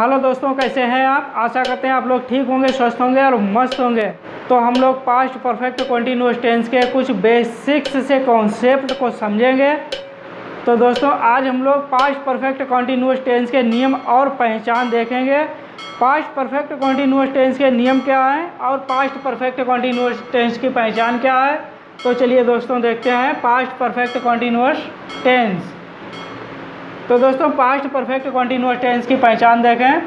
Hello दोस्तों, कैसे हैं आप। आशा करते हैं आप लोग ठीक होंगे, स्वस्थ होंगे और मस्त होंगे। तो हम लोग पास्ट परफेक्ट कंटीन्यूअस टेंस के कुछ बेसिक्स से कॉन्सेप्ट को समझेंगे। तो दोस्तों आज हम लोग पास्ट परफेक्ट कंटीन्यूअस टेंस के नियम और पहचान देखेंगे। पास्ट परफेक्ट कंटीन्यूअस टेंस के नियम क्या हैं और पास्ट परफेक्ट कंटीन्यूअस टेंस की पहचान क्या है। तो चलिए दोस्तों देखते हैं पास्ट परफेक्ट कंटीन्यूअस टेंस। तो दोस्तों पास्ट परफेक्ट कंटीन्यूअस टेंस की पहचान देखें।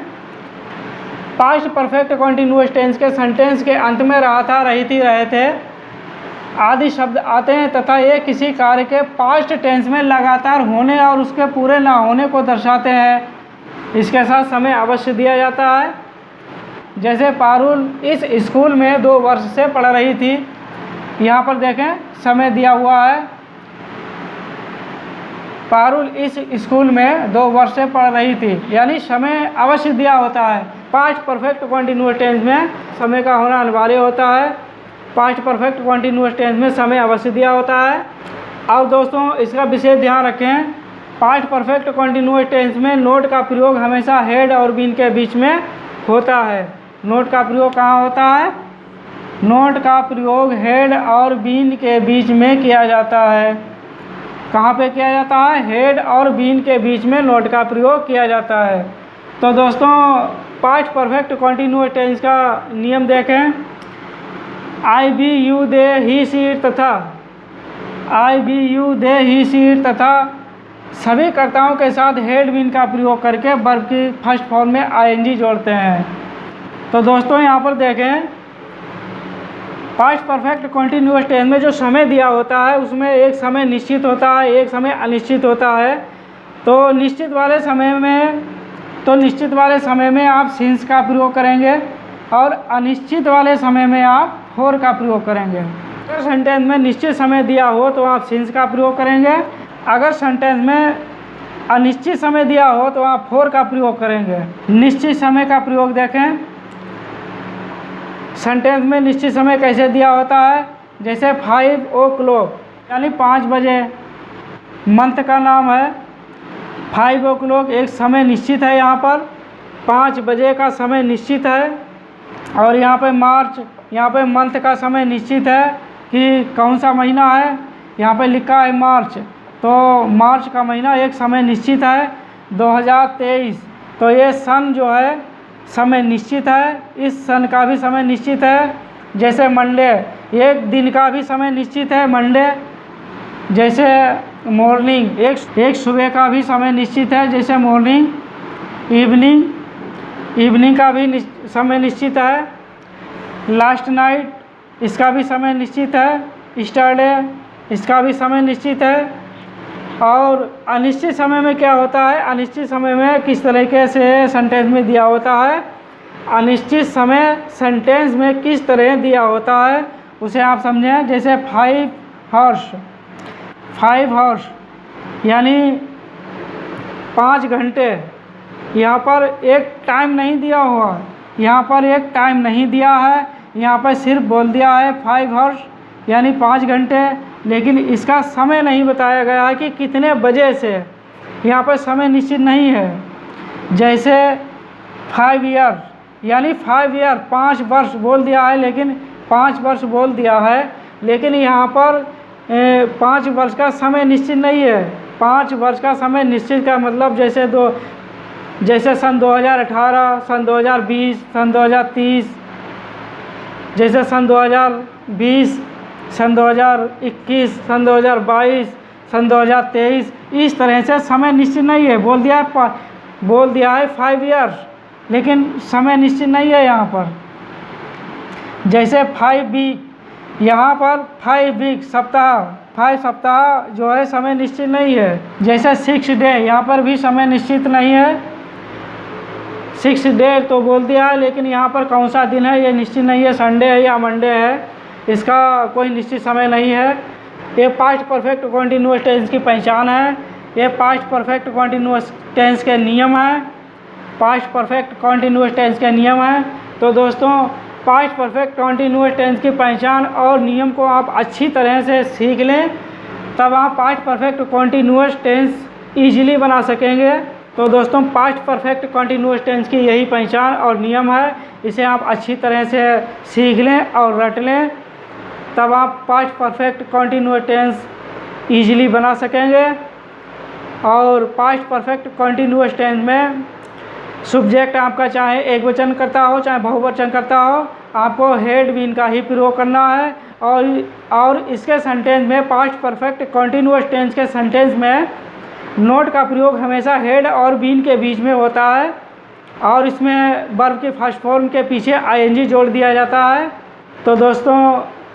पास्ट परफेक्ट कंटीन्यूअस टेंस के सेंटेंस के अंत में रहा था, रही थी, रहे थे आदि शब्द आते हैं तथा ये किसी कार्य के पास्ट टेंस में लगातार होने और उसके पूरे ना होने को दर्शाते हैं। इसके साथ समय अवश्य दिया जाता है। जैसे पारुल इस स्कूल में 2 वर्ष से पढ़ रही थी। यहाँ पर देखें समय दिया हुआ है। पारुल इस स्कूल में 2 वर्ष से पढ़ रही थी, यानी समय अवश्य दिया होता है। पास्ट परफेक्ट कंटीन्यूअस टेंस में समय का होना अनिवार्य होता है। पास्ट परफेक्ट कंटीन्यूअस टेंस में समय अवश्य दिया होता है। और दोस्तों इसका विशेष ध्यान रखें, पास्ट परफेक्ट कंटीन्यूअस टेंस में नोट का प्रयोग हमेशा हेड और बीन के बीच में होता है। नोट का प्रयोग कहाँ होता है? नोट का प्रयोग हेड और बीन के बीच में किया जाता है। कहाँ पे किया जाता है? हेड और बीन के बीच में नोट का प्रयोग किया जाता है। तो दोस्तों पास्ट परफेक्ट कंटीन्यूअस टेंस का नियम देखें। I we you they he she it तथा I we you they he she it तथा सभी कर्ताओं के साथ हेड बीन का प्रयोग करके वर्ब की फर्स्ट फॉर्म में आईएनजी जोड़ते हैं। तो दोस्तों यहाँ पर देखें, पास्ट परफेक्ट कंटीन्यूअस टेंस में जो समय दिया होता है उसमें एक समय निश्चित होता है, एक समय अनिश्चित होता है। तो निश्चित वाले समय में आप सिंस का प्रयोग करेंगे और अनिश्चित वाले समय में आप फोर का प्रयोग करेंगे। अगर सेंटेंस में निश्चित समय दिया हो तो आप सिंस का प्रयोग करेंगे। अगर सेंटेंस में अनिश्चित समय दिया हो तो आप फोर का प्रयोग करेंगे। निश्चित समय का प्रयोग देखें। सेंटेंस में निश्चित समय कैसे दिया होता है? जैसे 5 o'clock यानी 5 बजे। मंथ का नाम है 5 o'clock, एक समय निश्चित है। यहाँ पर 5 बजे का समय निश्चित है। और यहाँ पे मार्च, यहाँ पे मंथ का समय निश्चित है कि कौन सा महीना है। यहाँ पे लिखा है मार्च, तो मार्च का महीना एक समय निश्चित है 2023। तो ये सन जो है समय निश्चित है। इस सन का भी समय निश्चित है। जैसे मंडे, एक दिन का भी समय निश्चित है मंडे। जैसे मॉर्निंग, एक सुबह का भी समय निश्चित है, जैसे मॉर्निंग। इवनिंग का भी समय निश्चित है। लास्ट नाइट, इसका भी समय निश्चित है। स्टरडे, इसका भी समय निश्चित है। और अनिश्चित समय में क्या होता है? अनिश्चित समय में किस तरीके से सेंटेंस में दिया होता है? अनिश्चित समय सेंटेंस में किस तरह दिया होता है उसे आप समझें। जैसे 5 हॉर्स यानी 5 घंटे। यहाँ पर एक टाइम नहीं दिया हुआ, यहाँ पर एक टाइम नहीं दिया है, यहाँ पर सिर्फ बोल दिया है 5 हॉर्स यानी 5 घंटे, लेकिन इसका समय नहीं बताया गया है कि कितने बजे से। यहाँ पर समय निश्चित नहीं है। जैसे 5 ईयर यानी 5 ईयर, 5 वर्ष बोल दिया है, लेकिन 5 वर्ष बोल दिया है, लेकिन यहाँ पर 5 वर्ष का समय निश्चित नहीं है। 5 वर्ष का समय निश्चित का मतलब जैसे सन 2018, सन 2020, सन 2030, जैसे सन 2020, सन 2021, सन 2022, सन 2023, इस तरह से समय निश्चित नहीं है। बोल दिया है 5 ईयर्स, लेकिन समय निश्चित नहीं है यहाँ पर। जैसे 5 वीक, यहाँ पर 5 वीक सप्ताह, 5 सप्ताह जो है समय निश्चित नहीं है। जैसे 6 डे, यहाँ पर भी समय निश्चित नहीं है। 6 डे तो बोल दिया है, लेकिन यहाँ पर कौन सा दिन है ये निश्चित नहीं है, संडे है या मंडे है, इसका कोई निश्चित समय नहीं है। ये पास्ट परफेक्ट कंटीन्यूअस टेंस की पहचान है। ये पास्ट परफेक्ट कंटीन्यूअस टेंस के नियम हैं। पास्ट परफेक्ट कंटीन्यूअस टेंस के नियम हैं। तो दोस्तों पास्ट परफेक्ट कंटीन्यूअस टेंस की पहचान और नियम को आप अच्छी तरह से सीख लें, तब आप past perfect continuous tense easily बना सकेंगे। तो दोस्तों पास्ट परफेक्ट कंटिन्यूअस टेंस की यही पहचान और नियम है। इसे आप अच्छी तरह से सीख लें और रट लें, तब आप past perfect continuous tense easily बना सकेंगे। और पास्ट परफेक्ट कंटिन्यूअस टेंस में सब्जेक्ट आपका चाहे एक वचन करता हो चाहे बहुवचन करता हो, आपको हैड बीन का ही प्रयोग करना है। और इसके सेंटेंस में पास्ट परफेक्ट कंटिन्यूअस टेंस के सेंटेंस में नोट का प्रयोग हमेशा हैड और बीन के बीच में होता है, और इसमें वर्ब के फर्स्ट फॉर्म के पीछे आईएनजी जोड़ दिया जाता है। तो दोस्तों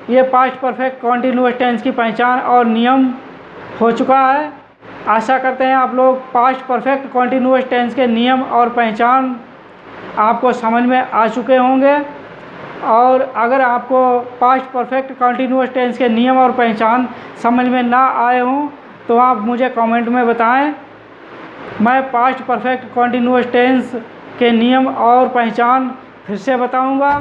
ये पास्ट परफेक्ट कंटिन्यूअस टेंस की पहचान और नियम हो चुका है। आशा करते हैं आप लोग पास्ट परफेक्ट कंटिन्यूअस टेंस के नियम और पहचान आपको समझ में आ चुके होंगे। और अगर आपको पास्ट परफेक्ट कंटिन्यूअस टेंस के नियम और पहचान समझ में ना आए हों तो आप मुझे कमेंट में बताएं। मैं पास्ट परफेक्ट कंटिन्यूअस टेंस के नियम और पहचान फिर से बताऊंगा।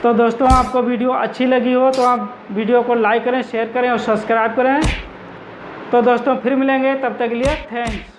तो दोस्तों आपको वीडियो अच्छी लगी हो तो आप वीडियो को लाइक करें, शेयर करें और सब्सक्राइब करें। तो दोस्तों फिर मिलेंगे, तब तक के लिए थैंक्स।